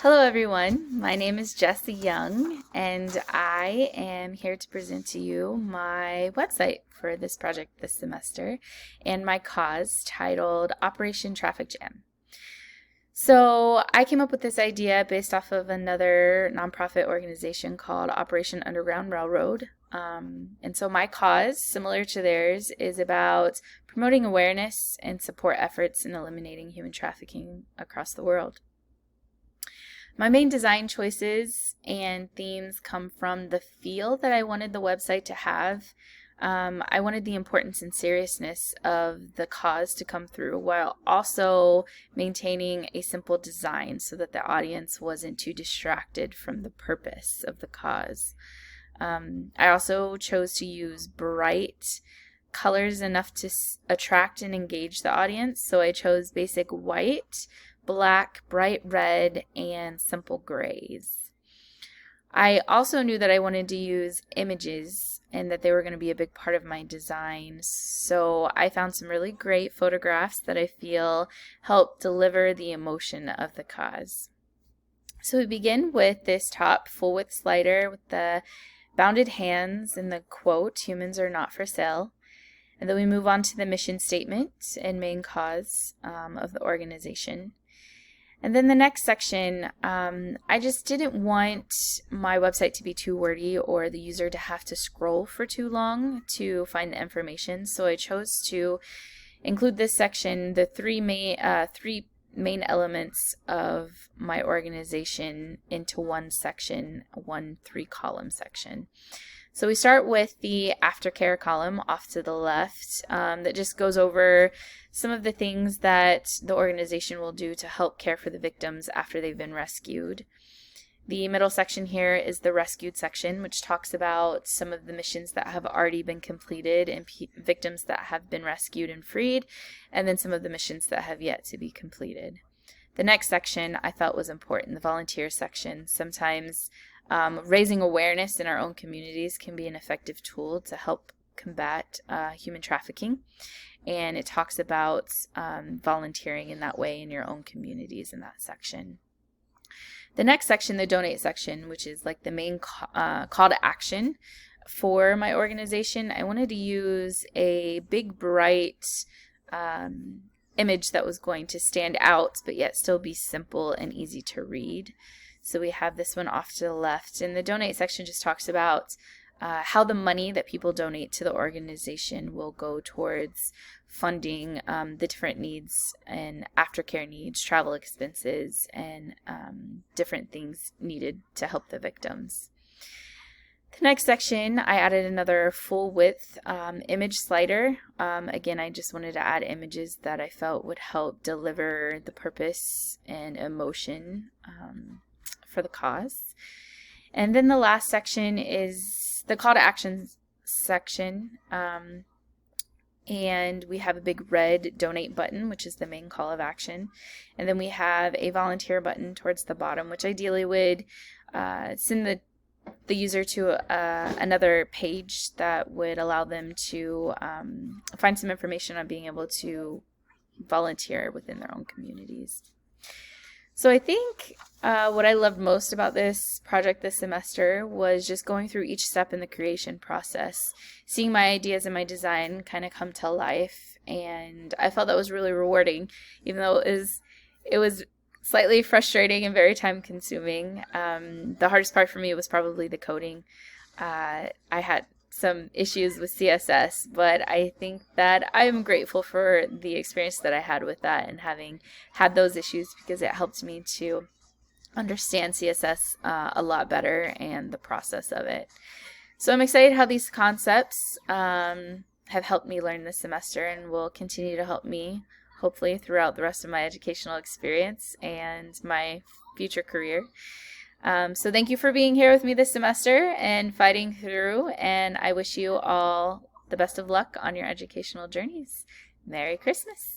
Hello everyone, my name is Jessie Young and I am here to present to you my website for this project this semester and my cause titled Operation Traffic Jam. So I came up with this idea based off of another nonprofit organization called Operation Underground Railroad. And so my cause, similar to theirs, is about promoting awareness and support efforts in eliminating human trafficking across the world. My main design choices and themes come from the feel that I wanted the website to have. I wanted the importance and seriousness of the cause to come through while also maintaining a simple design so that the audience wasn't too distracted from the purpose of the cause. I also chose to use bright colors enough to attract and engage the audience. So I chose basic white, black, bright red, and simple grays. I also knew that I wanted to use images and that they were going to be a big part of my design. So I found some really great photographs that I feel help deliver the emotion of the cause. So we begin with this top full width slider with the bounded hands and the quote, "Humans are not for sale." And then we move on to the mission statement and main cause of the organization. And then the next section, I just didn't want my website to be too wordy or the user to have to scroll for too long to find the information. So I chose to include this section, the three main elements of my organization into one section, one 3-column section. So we start with the aftercare column off to the left that just goes over some of the things that the organization will do to help care for the victims after they've been rescued. The middle section here is the rescued section, which talks about some of the missions that have already been completed and victims that have been rescued and freed, and then some of the missions that have yet to be completed. The next section I felt was important, the volunteer section. Sometimes raising awareness in our own communities can be an effective tool to help combat human trafficking. And it talks about volunteering in that way in your own communities in that section. The next section, the donate section, which is like the main call to action for my organization, I wanted to use a big, bright image that was going to stand out, but yet still be simple and easy to read. So we have this one off to the left. And the donate section just talks about how the money that people donate to the organization will go towards funding the different needs and aftercare needs, travel expenses, and different things needed to help the victims. The next section, I added another full width image slider. Again, I just wanted to add images that I felt would help deliver the purpose and emotion for the cause. And then the last section is the call to action section. And we have a big red donate button, which is the main call of action. And then we have a volunteer button towards the bottom, which ideally would send the user to another page that would allow them to find some information on being able to volunteer within their own communities. So I think what I loved most about this project this semester was just going through each step in the creation process, seeing my ideas and my design kind of come to life, and I felt that was really rewarding, even though it was slightly frustrating and very time consuming. The hardest part for me was probably the coding. I had some issues with CSS, but I think that I'm grateful for the experience that I had with that and having had those issues because it helped me to understand CSS a lot better and the process of it. So I'm excited how these concepts have helped me learn this semester and will continue to help me hopefully throughout the rest of my educational experience and my future career. So thank you for being here with me this semester and fighting through, and I wish you all the best of luck on your educational journeys. Merry Christmas!